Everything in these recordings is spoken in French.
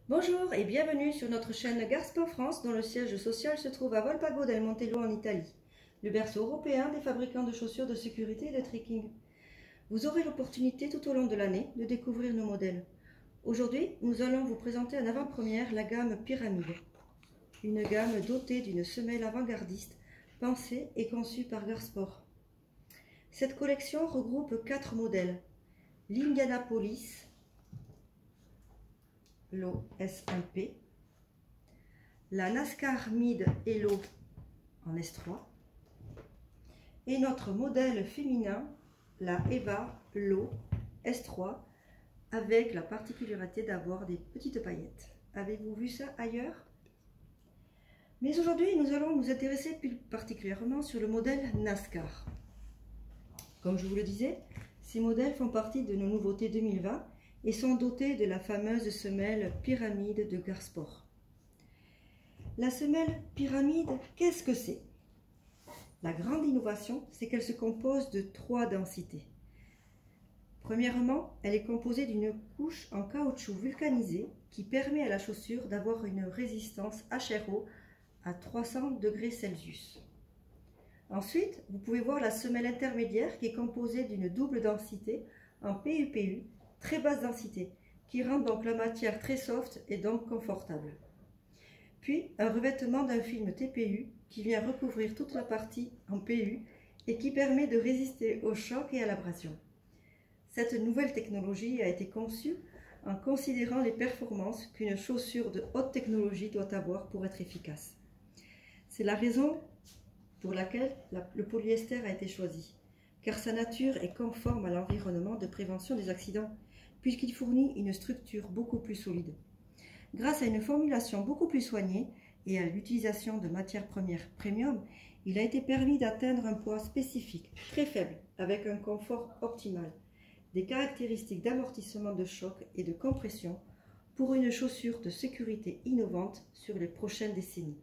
Bonjour et bienvenue sur notre chaîne Garsport France dont le siège social se trouve à Volpago del Montello en Italie, le berceau européen des fabricants de chaussures de sécurité et de trekking. Vous aurez l'opportunité tout au long de l'année de découvrir nos modèles. Aujourd'hui, nous allons vous présenter en avant-première la gamme Pyramide, une gamme dotée d'une semelle avant-gardiste pensée et conçue par Garsport. Cette collection regroupe 4 modèles: l'Indianapolis, Low S1P, la NASCAR Mid Elo en S3 et notre modèle féminin, la Eva Low S3, avec la particularité d'avoir des petites paillettes. Avez-vous vu ça ailleurs? Mais aujourd'hui, nous allons nous intéresser plus particulièrement sur le modèle NASCAR. Comme je vous le disais, ces modèles font partie de nos nouveautés 2020 et sont dotés de la fameuse semelle Pyramide de Garsport. La semelle Pyramide, qu'est-ce que c'est? La grande innovation, c'est qu'elle se compose de 3 densités. Premièrement, elle est composée d'une couche en caoutchouc vulcanisé qui permet à la chaussure d'avoir une résistance HRO à 300 degrés Celsius. Ensuite, vous pouvez voir la semelle intermédiaire qui est composée d'une double densité en PU-PU, très basse densité, qui rend donc la matière très soft et donc confortable. Puis, un revêtement d'un film TPU qui vient recouvrir toute la partie en PU et qui permet de résister au choc et à l'abrasion. Cette nouvelle technologie a été conçue en considérant les performances qu'une chaussure de haute technologie doit avoir pour être efficace. C'est la raison pour laquelle le polyester a été choisi, car sa nature est conforme à l'environnement de prévention des accidents, puisqu'il fournit une structure beaucoup plus solide. Grâce à une formulation beaucoup plus soignée et à l'utilisation de matières premières premium, il a été permis d'atteindre un poids spécifique, très faible, avec un confort optimal, des caractéristiques d'amortissement de choc et de compression pour une chaussure de sécurité innovante sur les prochaines décennies.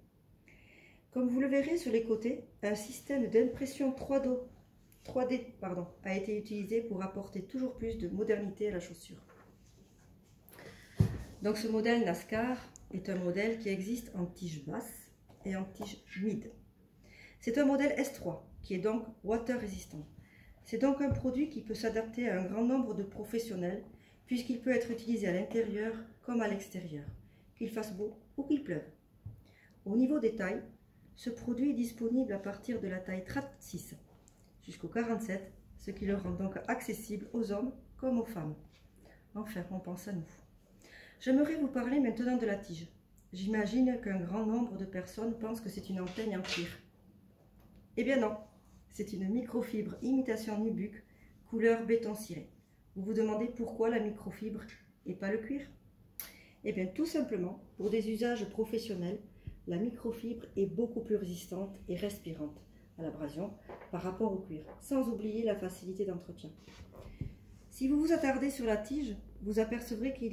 Comme vous le verrez sur les côtés, un système d'impression 3D a été utilisé pour apporter toujours plus de modernité à la chaussure. Donc ce modèle NASCAR est un modèle qui existe en tige basse et en tige mid. C'est un modèle S3 qui est donc water résistant. C'est donc un produit qui peut s'adapter à un grand nombre de professionnels puisqu'il peut être utilisé à l'intérieur comme à l'extérieur, qu'il fasse beau ou qu'il pleuve. Au niveau des tailles, ce produit est disponible à partir de la taille 36 jusqu'au 47, ce qui le rend donc accessible aux hommes comme aux femmes. Enfin, on pense à nous. J'aimerais vous parler maintenant de la tige. J'imagine qu'un grand nombre de personnes pensent que c'est une enseigne en cuir. Eh bien non, c'est une microfibre imitation nubuck, couleur béton ciré. Vous vous demandez pourquoi la microfibre et pas le cuir? Eh bien tout simplement, pour des usages professionnels, la microfibre est beaucoup plus résistante et respirante à l'abrasion par rapport au cuir, sans oublier la facilité d'entretien. Si vous vous attardez sur la tige, vous apercevrez qu'il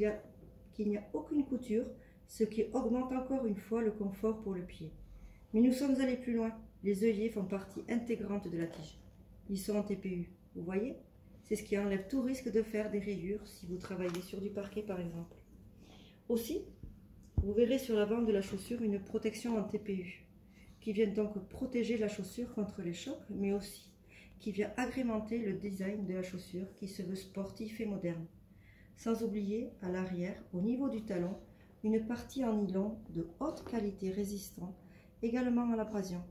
n'y a aucune couture, ce qui augmente encore une fois le confort pour le pied. Mais nous sommes allés plus loin, les œillets font partie intégrante de la tige. Ils sont en TPU, vous voyez? C'est ce qui enlève tout risque de faire des rayures si vous travaillez sur du parquet par exemple. Aussi, vous verrez sur l'avant de la chaussure une protection en TPU, qui vient donc protéger la chaussure contre les chocs, mais aussi qui vient agrémenter le design de la chaussure qui se veut sportif et moderne. Sans oublier, à l'arrière, au niveau du talon, une partie en nylon de haute qualité résistant, également à l'abrasion.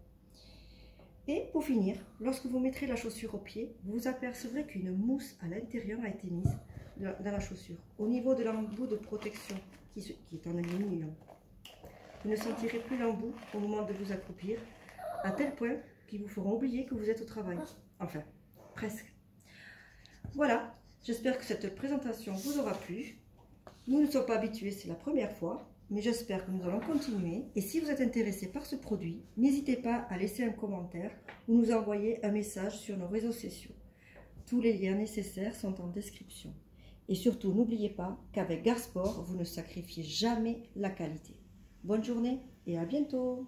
Et pour finir, lorsque vous mettrez la chaussure au pied, vous apercevrez qu'une mousse à l'intérieur a été mise dans la chaussure, au niveau de l'embout de protection, qui est en aluminium. Vous ne sentirez plus l'embout au moment de vous accroupir, à tel point qu'ils vous feront oublier que vous êtes au travail. Enfin, presque. Voilà, j'espère que cette présentation vous aura plu. Nous ne sommes pas habitués, c'est la première fois, mais j'espère que nous allons continuer. Et si vous êtes intéressé par ce produit, n'hésitez pas à laisser un commentaire ou nous envoyer un message sur nos réseaux sociaux. Tous les liens nécessaires sont en description. Et surtout, n'oubliez pas qu'avec Garsport, vous ne sacrifiez jamais la qualité. Bonne journée et à bientôt!